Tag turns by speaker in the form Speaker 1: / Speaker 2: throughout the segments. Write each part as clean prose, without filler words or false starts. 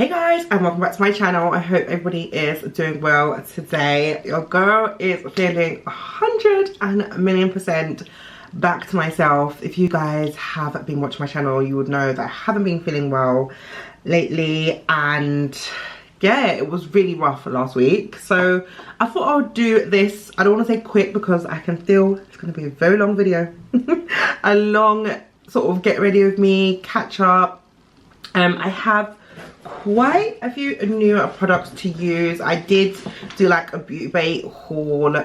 Speaker 1: Hey guys, and welcome back to my channel. I hope everybody is doing well today. Your girl is feeling 100,000,000% back to myself. If you guys have been watching my channel, you would know that I haven't been feeling well lately, and yeah, it was really rough last week. So I thought I would do this. I don't want to say quick because I can feel it's going to be a very long video. A long sort of get ready with me, catch up. I have quite a few new products to use. I did do like a beauty bay haul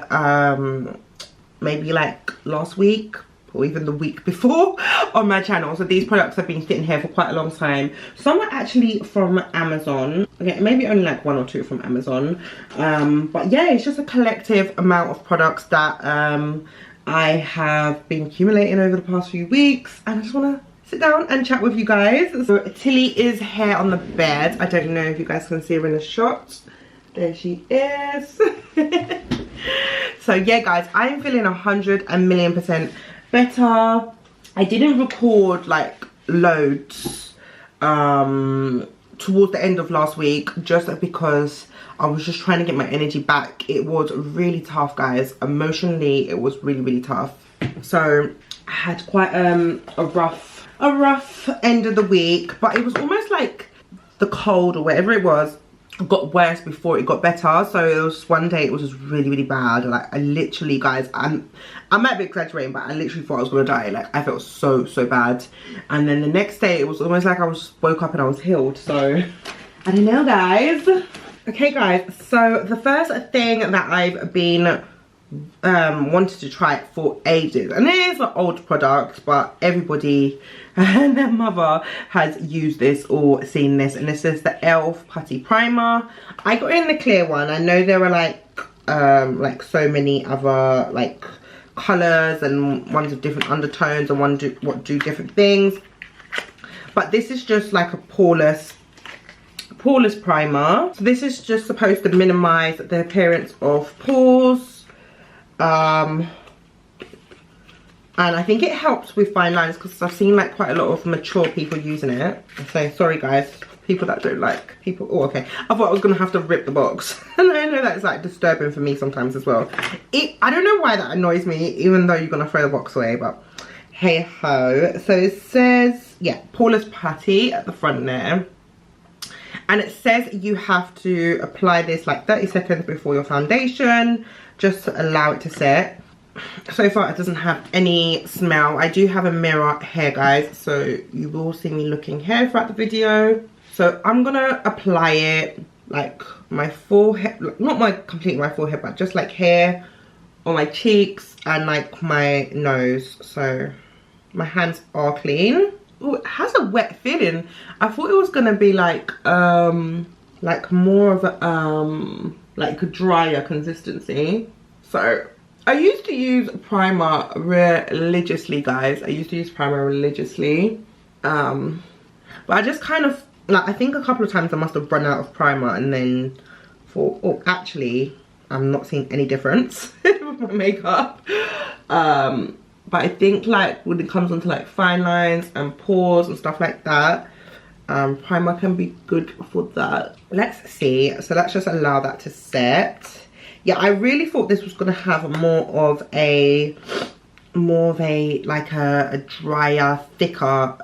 Speaker 1: maybe like last week or even the week before on my channel. So these products have been sitting here for quite a long time. Some are actually from Amazon. Okay, maybe only like one or two from Amazon. But yeah, it's just a collective amount of products that I have been accumulating over the past few weeks, and I just want to sit down and chat with you guys. So Tilly is here on the bed. I don't know if you guys can see her in the shot. There she is. So yeah guys, I'm feeling 100,000,000% better. I didn't record like loads towards the end of last week just because I was just trying to get my energy back. It was really tough, guys. Emotionally it was really tough. So I had quite a rough end of the week, but it was almost like the cold or whatever it was got worse before it got better. So it was one day it was just really bad. Like I literally, guys, I might be exaggerating, but I literally thought I was gonna die. Like I felt so bad, and then the next day it was almost like I woke up and I was healed. So I don't know, guys. Okay guys, so the first thing that I've been wanted to try it for ages, and it is an old product, but everybody and their mother has used this or seen this, and this is the e.l.f. Putty Primer. I got it in the clear one. I know there were like so many other like colors and ones with different undertones and one do different things, but this is just like a poreless primer. So this is just supposed to minimize the appearance of pores. And I think it helps with fine lines because I've seen like quite a lot of mature people using it. So sorry guys, people that don't like people. Oh, okay. I thought I was gonna have to rip the box. And I know that's like disturbing for me sometimes as well. I don't know why that annoys me, even though you're gonna throw the box away, but hey ho. So it says, yeah, poreless putty at the front there. And it says you have to apply this like 30 seconds before your foundation, just to allow it to set. So far it doesn't have any smell. I do have a mirror here, guys, so you will see me looking here throughout the video. So I'm gonna apply it like my forehead, not completely my forehead, but just like here on my cheeks and like my nose. So my hands are clean. Oh, it has a wet feeling. I thought it was gonna be like more of a like a drier consistency. So I used to use primer religiously, guys. I used to use primer religiously, but I just kind of like, I think a couple of times I must have run out of primer, and then oh, actually I'm not seeing any difference with my makeup. But I think like when it comes onto like fine lines and pores and stuff like that, primer can be good for that. Let's see. So let's just allow that to set. Yeah, I really thought this was gonna have more of a like a drier, thicker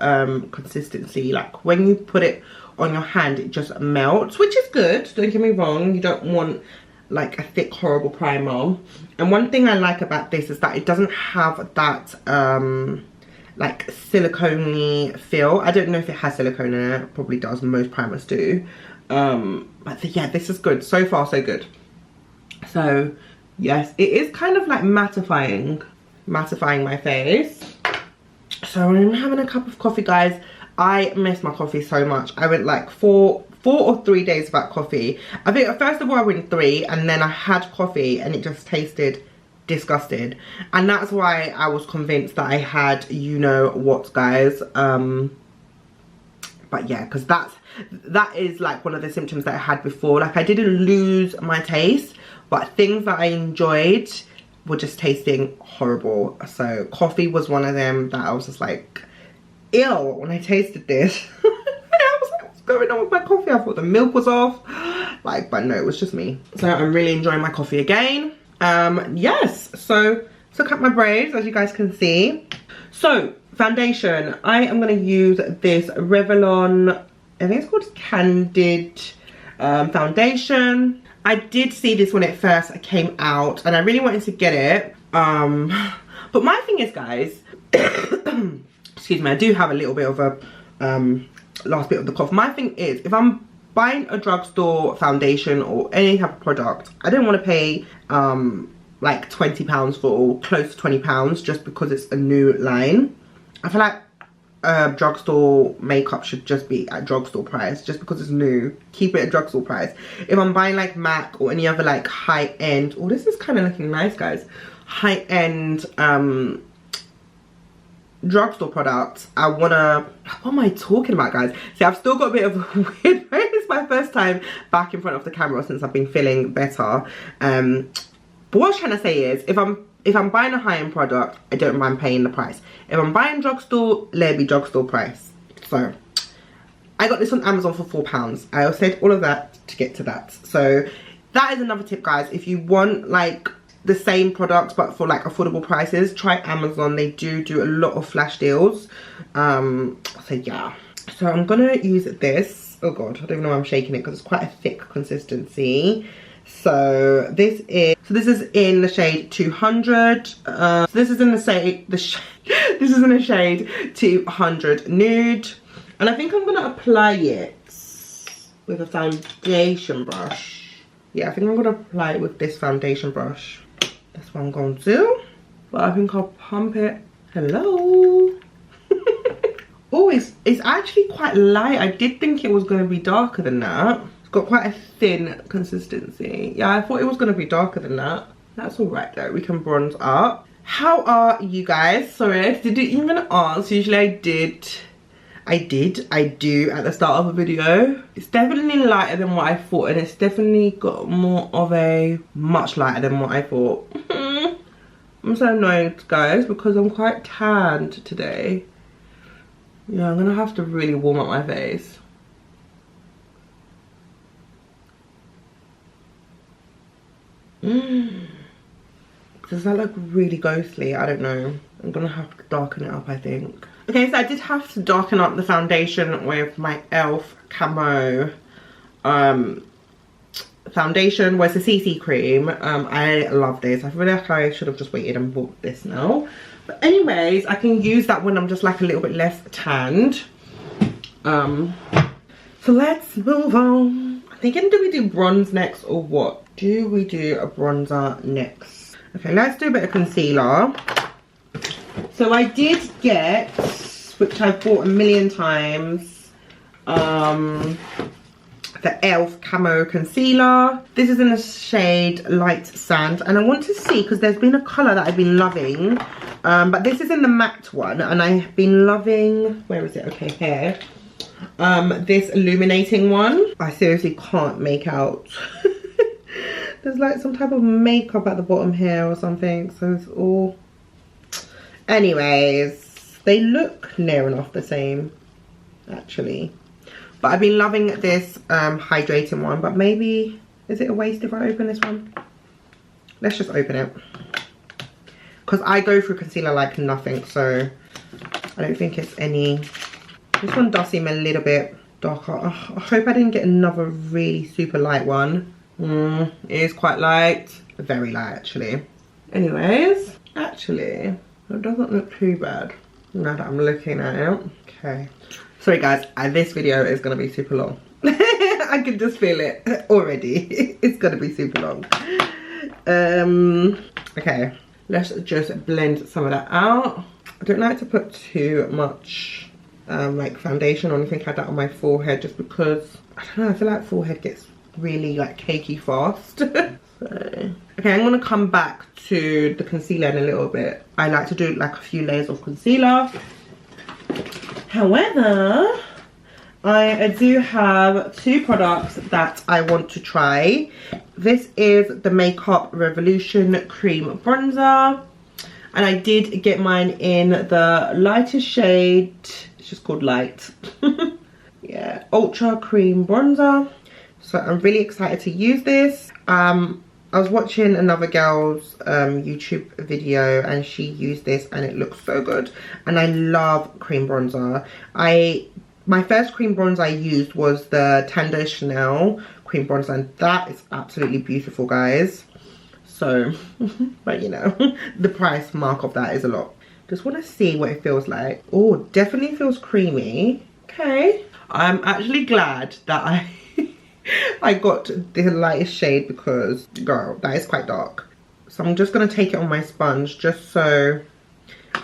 Speaker 1: consistency. Like when you put it on your hand, it just melts, which is good. Don't get me wrong. You don't want like a thick, horrible primer. And one thing I like about this is that it doesn't have that like silicone-y feel. I don't know if it has silicone in it. It probably does. Most primers do. But yeah, this is good. So far, so good. So yes, it is kind of like mattifying my face. So I'm having a cup of coffee, guys. I miss my coffee so much. I went like four or 3 days without coffee. I think first of all I went 3, and then I had coffee and it just tasted disgusting, and that's why I was convinced that I had, you know what, guys. But yeah, because that is like one of the symptoms that I had before. Like I didn't lose my taste, but things that I enjoyed were just tasting horrible. So coffee was one of them that I was just like, ew, when I tasted this. I was like, what's going going on with my coffee? I thought the milk was off. Like, but no, it was just me. So I'm really enjoying my coffee again. Yes, so took out my braids, as you guys can see. So foundation, I am going to use this Revlon, I think it's called Candid foundation. I did see this when it first came out and I really wanted to get it. But my thing is, guys, excuse me, I do have a little bit of a last bit of the cough. My thing is, if I'm buying a drugstore foundation or any type of product, I don't want to pay like £20 for, or close to £20 just because it's a new line. I feel like drugstore makeup should just be at drugstore price. Just because it's new, keep it at drugstore price. If I'm buying like MAC or any other like high-end, oh, this is kind of looking nice, guys, high-end drugstore products, I wanna, what am I talking about, guys? See, I've still got a bit of a weird, it's my first time back in front of the camera since I've been feeling better. But what I was trying to say is, if I'm buying a high-end product, I don't mind paying the price. If I'm buying drugstore, let it be drugstore price. So I got this on Amazon for £4. I said all of that to get to that. So that is another tip, guys. If you want like the same products but for like affordable prices, try Amazon. They do a lot of flash deals. So yeah, so I'm gonna use this. Oh god, I don't even know why I'm shaking it because it's quite a thick consistency. So this is in the shade 200. So this is in the shade this is in the shade 200 nude, and I think I'm gonna apply it with a foundation brush. Yeah, I think I'm gonna apply it with this foundation brush. That's what I'm going to do. But I think I'll pump it. Hello. Oh, it's actually quite light. I did think it was going to be darker than that. It's got quite a thin consistency. Yeah, I thought it was going to be darker than that. That's all right though. We can bronze up. How are you guys? Sorry, I didn't even ask. Usually I do at the start of a video. It's definitely lighter than what I thought, and it's definitely got more of a, much lighter than what I thought. I'm so annoyed, guys, because I'm quite tanned today. Yeah, I'm gonna have to really warm up my face. Does that look really ghostly? I don't know. I'm gonna have to darken it up, I think. Okay, so I did have to darken up the foundation with my e.l.f. Camo foundation. Where's the CC cream? I love this. I feel like I should have just waited and bought this now. But anyways, I can use that when I'm just like a little bit less tanned. So let's move on. I'm thinking, do we do bronze next or what? Do we do a bronzer next? Okay, let's do a bit of concealer. So I did get, which I've bought a million times, the e.l.f. Camo Concealer. This is in the shade Light Sand, and I want to see, because there's been a colour that I've been loving, but this is in the matte one, and I've been loving, where is it? Okay, here. This illuminating one. I seriously can't make out. There's like some type of makeup at the bottom here or something, so it's all... Anyways, they look near enough the same, actually. But I've been loving this hydrating one, but maybe, is it a waste if I open this one? Let's just open it. Because I go through concealer like nothing, so I don't think it's any... This one does seem a little bit darker. Oh, I hope I didn't get another really super light one. It is quite light. Very light, actually. Anyways, actually... it doesn't look too bad now that I'm looking at it. Okay. Sorry guys, this video is going to be super long. I can just feel it already. It's going to be super long. Okay. Let's just blend some of that out. I don't like to put too much like foundation or anything like that on my forehead, just because, I don't know, I feel like forehead gets really like cakey fast. So, okay, I'm going to come back to the concealer in a little bit. I like to do like a few layers of concealer. However, I do have two products that I want to try. This is the Makeup Revolution Cream Bronzer. And I did get mine in the lightest shade. It's just called Light. yeah, Ultra Cream Bronzer. So I'm really excited to use this. I was watching another girl's YouTube video and she used this and it looks so good. And I love cream bronzer. My first cream bronzer I used was the Tender Chanel cream bronzer, and that is absolutely beautiful, guys. So, but you know, the price mark of that is a lot. Just want to see what it feels like. Oh, definitely feels creamy. Okay. I'm actually glad that I got the lightest shade because, girl, that is quite dark. So I'm just going to take it on my sponge just so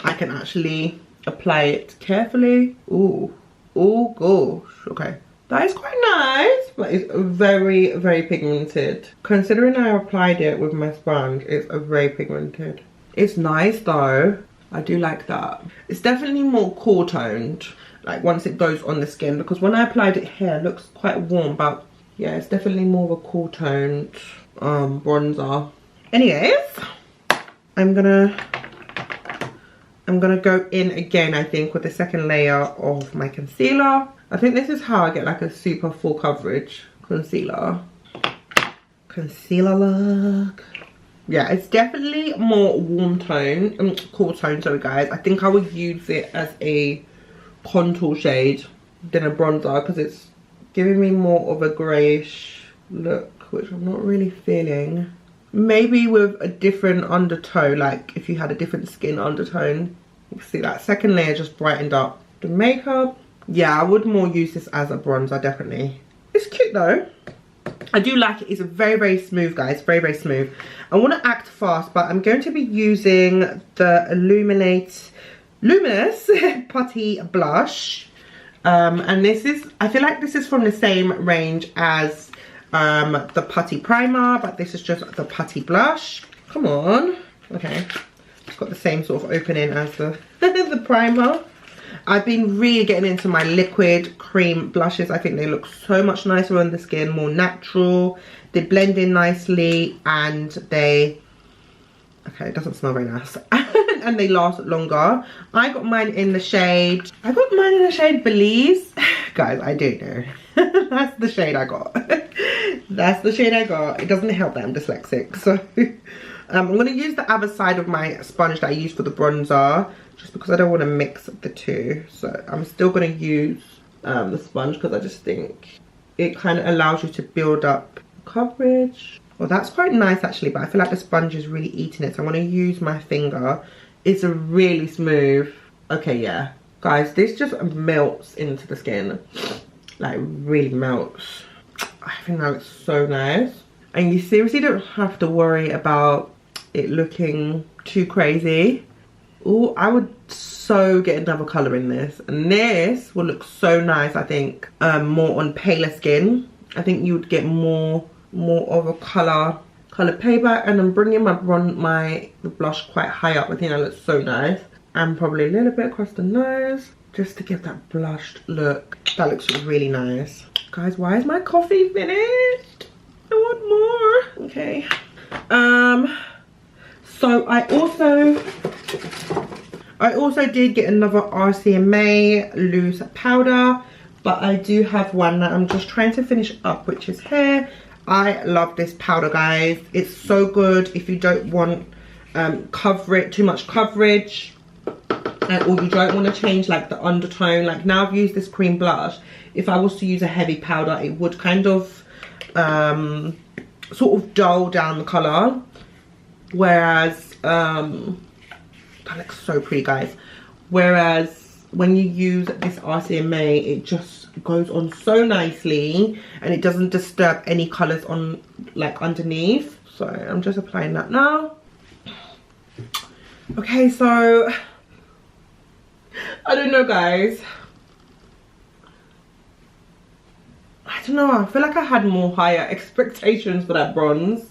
Speaker 1: I can actually apply it carefully. Ooh, oh gosh, okay. That is quite nice, but it's very, very pigmented. Considering I applied it with my sponge, it's very pigmented. It's nice though. I do like that. It's definitely more cool toned, like once it goes on the skin, because when I applied it here, it looks quite warm, but yeah, it's definitely more of a cool toned bronzer. Anyways, I'm gonna go in again, I think, with the second layer of my concealer. I think this is how I get like a super full coverage concealer. Concealer look. Yeah, it's definitely more warm tone, cool tone, sorry guys. I think I would use it as a contour shade than a bronzer because it's giving me more of a greyish look, which I'm not really feeling. Maybe with a different undertone, like if you had a different skin undertone. You see that second layer just brightened up the makeup. Yeah, I would more use this as a bronzer, definitely. It's cute though. I do like it. It's very, very smooth, guys. Very, very smooth. I want to act fast, but I'm going to be using the Illuminate Loomis Putty Blush. And this is, I feel like this is from the same range as the Putty Primer, but this is just the Putty Blush. Come on. Okay. It's got the same sort of opening as the, the primer. I've been really getting into my liquid cream blushes. I think they look so much nicer on the skin, more natural. They blend in nicely and they, okay, it doesn't smell very nice. And they last longer. I got mine in the shade, Belize. Guys, I don't know. That's the shade I got. That's the shade I got. It doesn't help that I'm dyslexic. So I'm going to use the other side of my sponge that I used for the bronzer, just because I don't want to mix the two. So I'm still going to use the sponge because I just think it kind of allows you to build up coverage. Well, that's quite nice actually, but I feel like the sponge is really eating it. So I'm going to use my finger. It's a really smooth. Okay, yeah. Guys, this just melts into the skin. Like, really melts. I think that looks so nice. And you seriously don't have to worry about it looking too crazy. Oh, I would so get another colour in this. And this will look so nice, I think, more on paler skin. I think you would get more of a colour payback. And I'm bringing the blush quite high up. I think that looks so nice. And probably a little bit across the nose, just to give that blushed look. That looks really nice. Guys, why is my coffee finished? I want more. Okay. So I also did get another RCMA loose powder, but I do have one that I'm just trying to finish up, which is here. I love this powder, guys. It's so good if you don't want too much coverage, or you don't want to change like the undertone. Like now I've used this cream blush. If I was to use a heavy powder, it would kind of sort of dull down the colour. Whereas that looks so pretty, guys. Whereas when you use this RCMA, it just goes on so nicely and it doesn't disturb any colours on like underneath. So I'm just applying that now. Okay, so I don't know, guys. I don't know, I feel like I had more higher expectations for that bronze.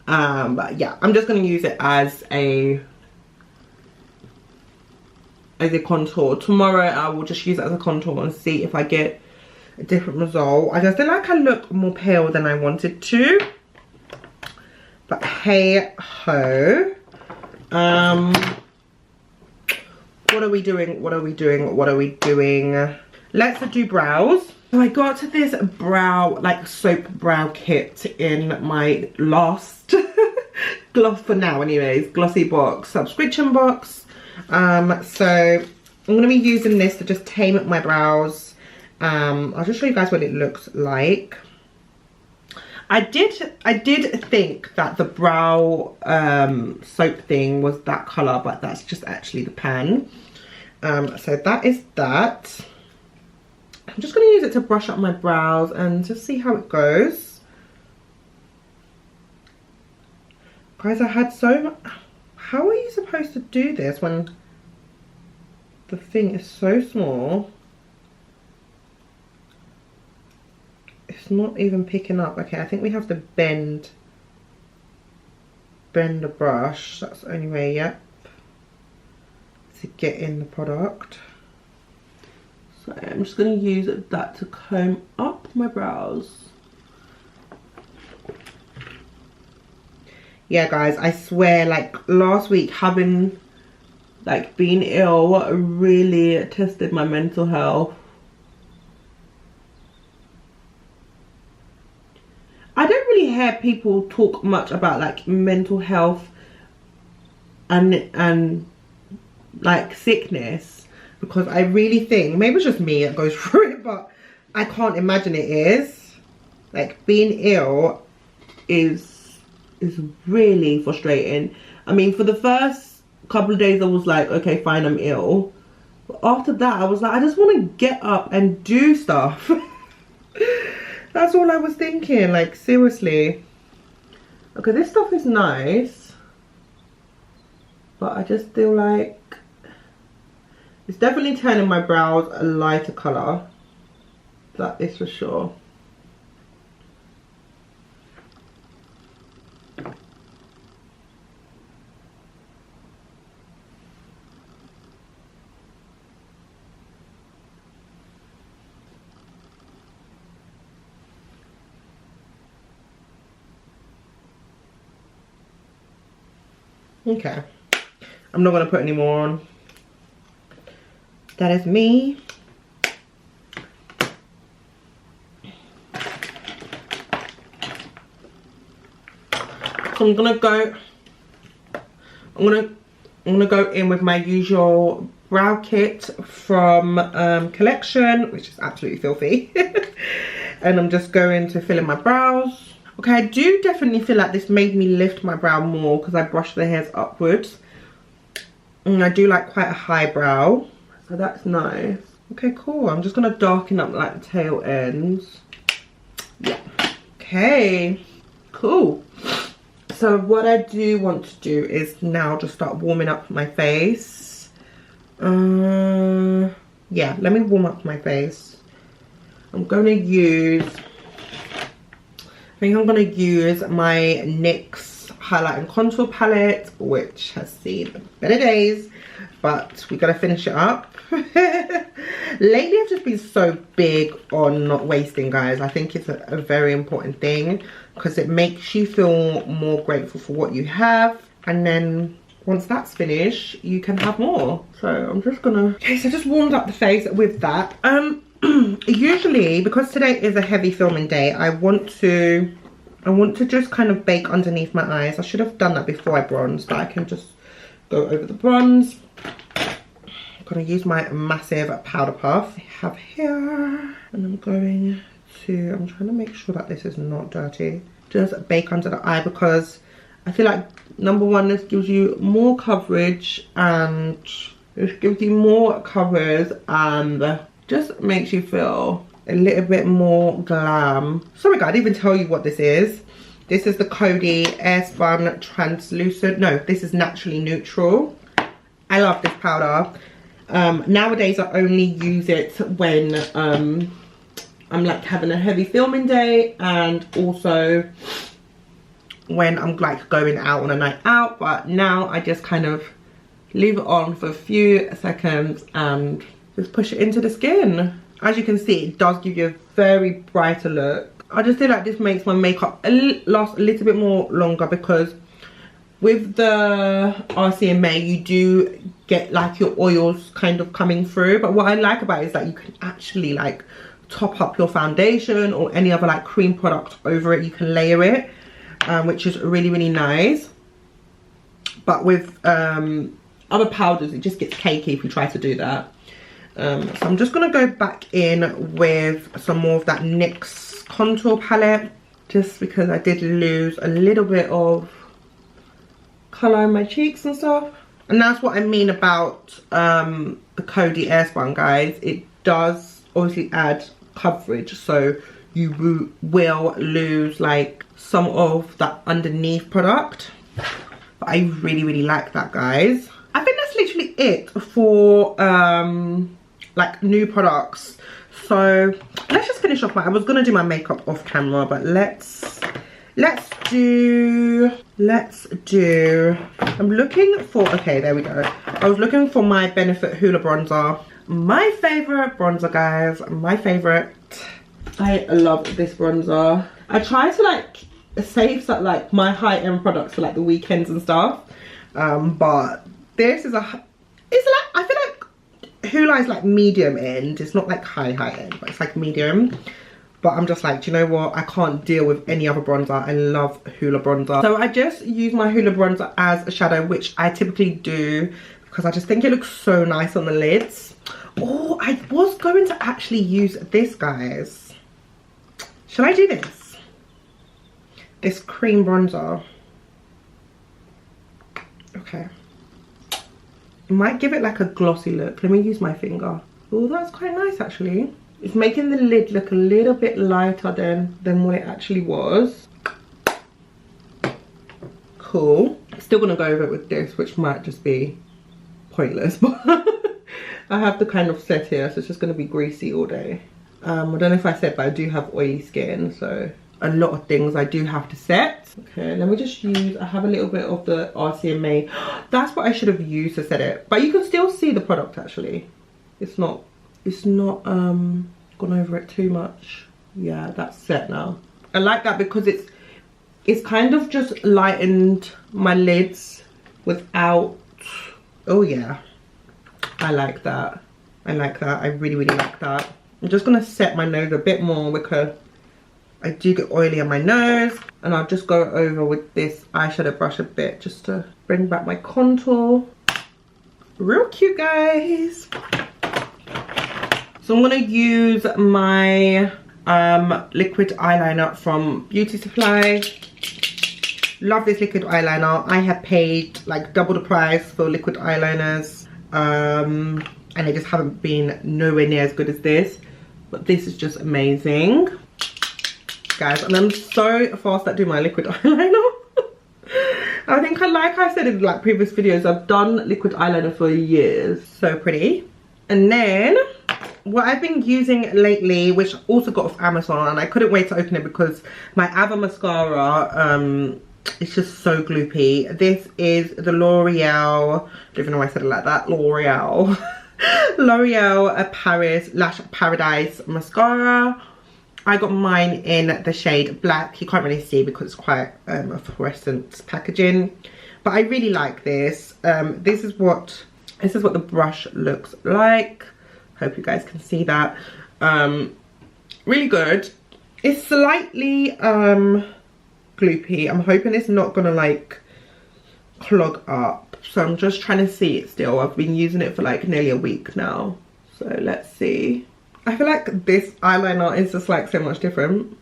Speaker 1: But yeah, I'm just going to use it as a contour. Tomorrow I will just use it as a contour and see if I get a different result. I just feel like I look more pale than I wanted to. But hey ho. What are we doing? let's do brows. So I got this brow, like soap brow kit in my last gloss, for now anyways, Glossy Box subscription box. So I'm going to be using this to just tame up my brows. I'll just show you guys what it looks like. I did think that the brow soap thing was that colour, but that's just actually the pan. So that is that. I'm just going to use it to brush up my brows and just see how it goes. Guys, I had so much... How are you supposed to do this when the thing is so small? It's not even picking up. Okay, I think we have to bend the brush. That's the only way, yep, to get in the product. So I'm just going to use that to comb up my brows. Yeah, guys, I swear, like, last week having, like, been ill really tested my mental health. I don't really hear people talk much about, like, mental health and like, sickness. Because I really think, maybe it's just me that goes through it, but I can't imagine it is. Like, being ill is really frustrating. I mean, for the first couple of days I was like, okay, fine, I'm ill. But after that, I was like, I just want to get up and do stuff. That's all I was thinking, like, seriously. Okay, this stuff is nice. But I just feel like it's definitely turning my brows a lighter colour. That is for sure. Okay. I'm not going to put any more on. That is me. So I'm gonna go in with my usual brow kit from Collection, which is absolutely filthy. And I'm just going to fill in my brows. Okay, I do definitely feel like this made me lift my brow more because I brushed the hairs upwards. And I do like quite a high brow. So that's nice. Okay, cool. I'm just gonna darken up like the tail ends. Yeah. Okay, cool. So what I do want to do is now just start warming up my face. Yeah, let me warm up my face. I'm gonna use, I think I'm gonna use my NYX highlight and contour palette, which has seen better days, but we gotta finish it up. Lately I've just been so big on not wasting, guys. I think it's a very important thing because it makes you feel more grateful for what you have, and then once that's finished you can have more. So I'm just gonna, okay, so I just warmed up the face with that. Usually, because today is a heavy filming day, I want to just kind of bake underneath my eyes. I should have done that before I bronzed, but I can just go over the bronze. I'm gonna use my massive powder puff I have here, and I'm going to, I'm trying to make sure that this is not dirty. Just bake under the eye because I feel like, number one, this gives you more coverage, and this gives you more coverage and just makes you feel a little bit more glam. Sorry guys, I didn't even tell you what this is. This is the Coty Airspun Translucent. No, this is Naturally Neutral. I love this powder. Nowadays I only use it when I'm like having a heavy filming day, and also when I'm like going out on a night out. But now I just kind of leave it on for a few seconds and just push it into the skin. As you can see, it does give you a very brighter look. I just feel like this makes my makeup last a little bit more longer, because with the RCMA, you do get like your oils kind of coming through, but what I like about it is that you can actually like top up your foundation or any other like cream product over it. You can layer it, which is really, really nice. But with other powders, it just gets cakey if you try to do that. So I'm just gonna go back in with some more of that NYX contour palette, just because I did lose a little bit of colour in my cheeks and stuff. And that's what I mean about the Coty Airspun, guys. It does obviously add coverage, so you will lose like some of that underneath product. But I really, really like that, guys. I think that's literally it for like new products. So let's just finish off I was gonna do my makeup off camera, but let's do I'm looking for, okay, there we go. I was looking for my Benefit Hoola bronzer. My favorite bronzer, guys, my favorite. I love this bronzer. I try to like save some like my high-end products for like the weekends and stuff, but this is it's like, I feel like Hoola is like medium end. It's not like high end, but it's like medium. But I'm just like, do you know what? I can't deal with any other bronzer. I love Hoola bronzer. So I just use my Hoola bronzer as a shadow, which I typically do because I just think it looks so nice on the lids. Oh, I was going to actually use this, guys. Should I do this? This cream bronzer. Okay. Might give it like a glossy look. Let me use my finger. Oh, that's quite nice actually. It's making the lid look a little bit lighter than what it actually was. Cool. Still gonna go over it with this, which might just be pointless, but I have the kind of set here, so it's just gonna be greasy all day. I don't know if I said, but I do have oily skin, so a lot of things I do have to set. Okay, let me just use, I have a little bit of the RCMA. That's what I should have used to set it, but you can still see the product actually. It's not gone over it too much. Yeah, that's set now. I like that because it's kind of just lightened my lids without, oh yeah, I like that. I like that. I really, really like that. I'm just gonna set my nose a bit more because I do get oily on my nose, and I'll just go over with this eyeshadow brush a bit just to bring back my contour. Real cute, guys. So I'm gonna use my liquid eyeliner from Beauty Supply. Love this liquid eyeliner. I have paid like double the price for liquid eyeliners, and they just haven't been nowhere near as good as this. But this is just amazing, guys. And I'm so fast at doing my liquid eyeliner. I think like I said in like previous videos, I've done liquid eyeliner for years. So pretty. And then what I've been using lately, which I also got off Amazon, and I couldn't wait to open it because my Ava mascara, it's just so gloopy. This is the L'Oreal, I don't even know why I said it like that, L'Oreal Paris Lash Paradise mascara. I got mine in the shade black. You can't really see because it's quite a fluorescent packaging, but I really like this. This is what the brush looks like. Hope you guys can see that. Really good. It's slightly gloopy. I'm hoping it's not gonna like clog up, so I'm just trying to see it still. I've been using it for like nearly a week now, so let's see. I feel like this eyeliner is just like so much different.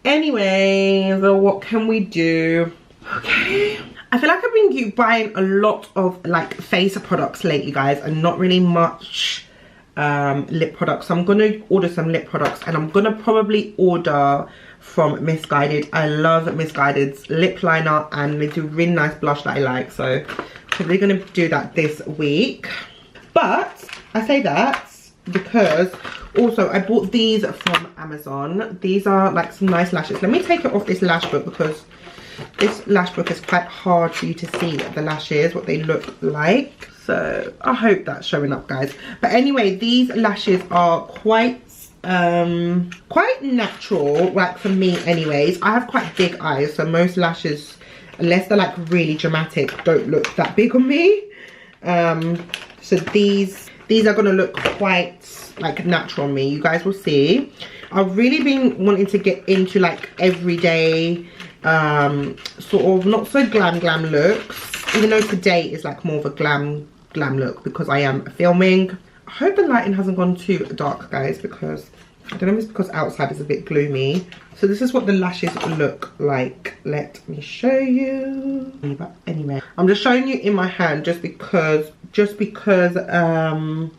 Speaker 1: Anyway, so what can we do? Okay, I feel like I've been buying a lot of like face products lately, guys, and not really much lip products. So I'm gonna order some lip products, and I'm gonna probably order from Missguided. I love Missguided's lip liner, and they do really nice blush that I like, so probably gonna do that this week. But I say that because also I bought these from Amazon. These are like some nice lashes. Let me take it off this lash book because this lash book is quite hard for you to see the lashes, what they look like. So I hope that's showing up, guys. But anyway, these lashes are quite natural, like for me anyways. I have quite big eyes, so most lashes unless they're like really dramatic, don't look that big on me. So these are gonna look quite like natural on me. You guys will see. I've really been wanting to get into like everyday sort of not so glam looks, even though today is like more of a glam look because I am filming. I hope the lighting hasn't gone too dark, guys, because I don't know if it's because outside is a bit gloomy. So this is what the lashes look like. Let me show you. But anyway, I'm just showing you in my hand just because the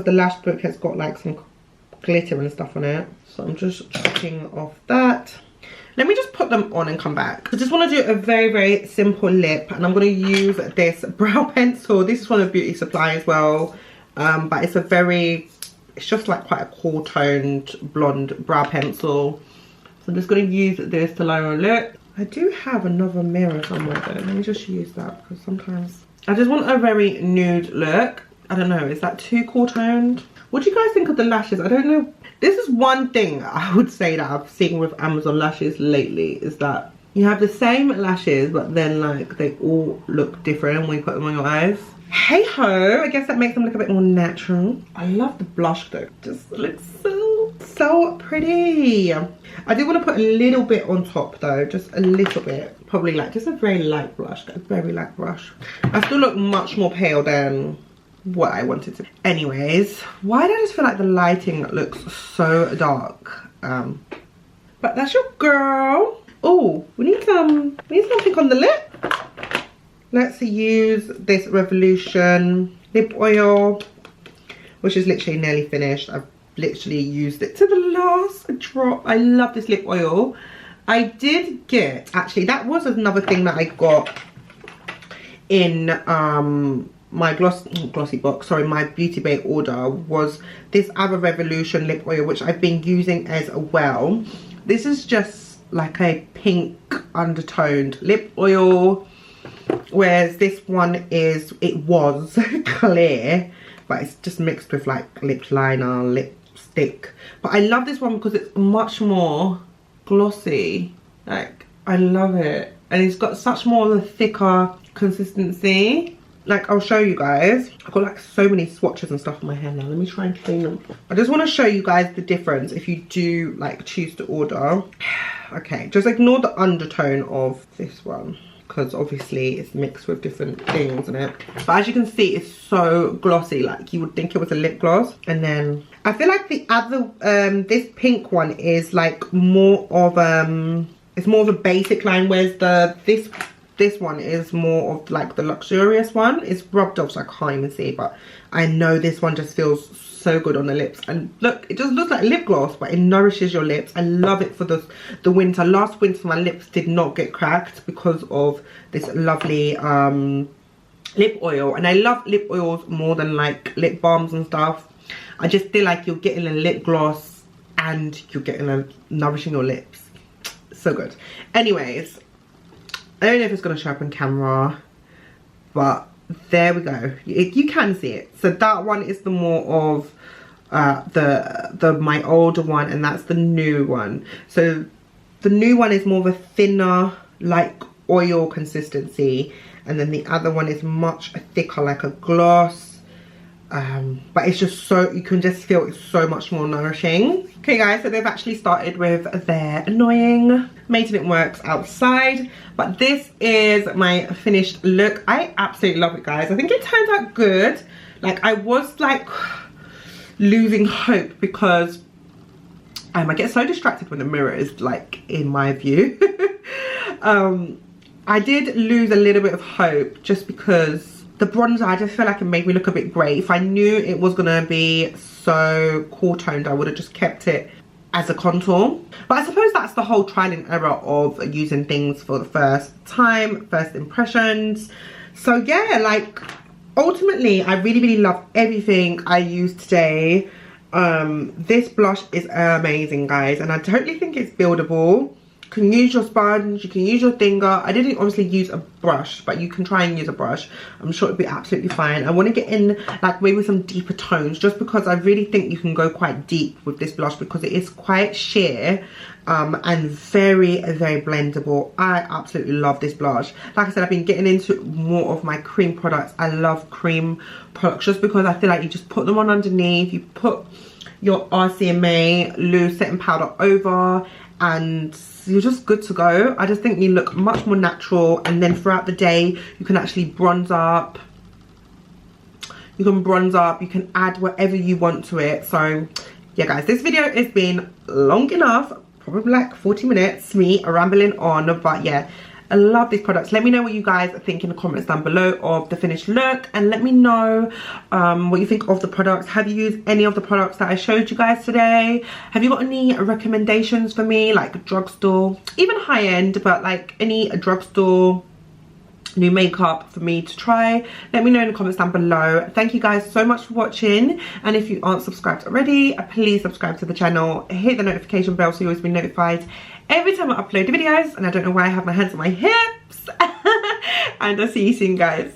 Speaker 1: lash book has got like some glitter and stuff on it. So I'm just chopping off that. Let me just put them on and come back. I just want to do a very simple lip, and I'm going to use this brow pencil. This is from the Beauty Supply as well, but it's just like quite a cool toned blonde brow pencil. So I'm just going to use this to line my lip. I do have another mirror somewhere though. Let me just use that because sometimes I just want a very nude look. I don't know, is that too cool toned? What do you guys think of the lashes? I don't know. This is one thing I would say that I've seen with Amazon lashes lately, is that you have the same lashes but then like they all look different when you put them on your eyes. Hey ho, I guess that makes them look a bit more natural. I love the blush though, just looks so pretty. I do want to put a little bit on top though, just a little bit, probably like just a very light blush, a very light brush. I still look much more pale than what I wanted to. Anyways, why do I just feel like the lighting looks so dark? But that's your girl. Oh, we need something on the lip. Let's use this Revolution lip oil, which is literally nearly finished. I've literally used it to the last drop. I love this lip oil. I did get, actually that was another thing that I got in my glossy box, sorry, my Beauty Bay order, was this other Revolution lip oil, which I've been using as well. This is just like a pink undertoned lip oil, whereas this one was clear, but it's just mixed with like lip liner, lipstick. But I love this one because it's much more glossy. Like, I love it, and it's got such more of a thicker consistency. Like, I'll show you guys. I've got like so many swatches and stuff on my hair now. Let me try and clean them. I just want to show you guys the difference if you do like choose to order. Okay, just ignore the undertone of this one because obviously it's mixed with different things in it. But as you can see, it's so glossy. Like, you would think it was a lip gloss. And then I feel like the other, this pink one is like more of it's more of a basic line, whereas this one is more of like the luxurious one. It's rubbed off so I can't even see, but I know this one just feels so good on the lips. And look, it just looks like lip gloss, but it nourishes your lips. I love it for the winter. Last winter my lips did not get cracked because of this lovely lip oil. And I love lip oils more than like lip balms and stuff. I just feel like you're getting a lip gloss and you're getting a nourishing your lips. So good. Anyways, I don't know if it's going to show up on camera, but there we go. You can see it. So that one is the more of my older one, and that's the new one. So the new one is more of a thinner, like oil consistency, and then the other one is much thicker, like a gloss. But it's just so, you can just feel it's so much more nourishing. Okay guys, so they've actually started with their annoying Made in It Works outside, but this is my finished look. I absolutely love it, guys. I think it turned out good. Like, I was like losing hope because I get so distracted when the mirror is like in my view. I did lose a little bit of hope just because the bronzer, I just feel like it made me look a bit grey. If I knew it was gonna be so cool toned, I would have just kept it as a contour. But I suppose that's the whole trial and error of using things for the first time, first impressions. So yeah, like, ultimately I really love everything I used today. This blush is amazing, guys, and I totally think it's buildable. You can use your sponge, you can use your finger. I didn't obviously use a brush, but you can try and use a brush. I'm sure it'll be absolutely fine. I want to get in like maybe some deeper tones, just because I really think you can go quite deep with this blush, because it is quite sheer and very, very blendable. I absolutely love this blush. Like I said, I've been getting into more of my cream products. I love cream products just because I feel like you just put them on underneath, you put your RCMA loose setting powder over, and you're just good to go. I just think you look much more natural, and then throughout the day you can actually bronze up. You can bronze up, you can add whatever you want to it. So yeah guys, this video has been long enough, probably like 40 minutes, me rambling on, but yeah, I love these products. Let me know what you guys think in the comments down below of the finished look, and let me know what you think of the products. Have you used any of the products that I showed you guys today? Have you got any recommendations for me, like drugstore, even high-end, but like any drugstore new makeup for me to try? Let me know in the comments down below. Thank you guys so much for watching, and if you aren't subscribed already, please subscribe to the channel, hit the notification bell so you always be notified every time I upload the videos. And I don't know why I have my hands on my hips. And I'll see you soon guys.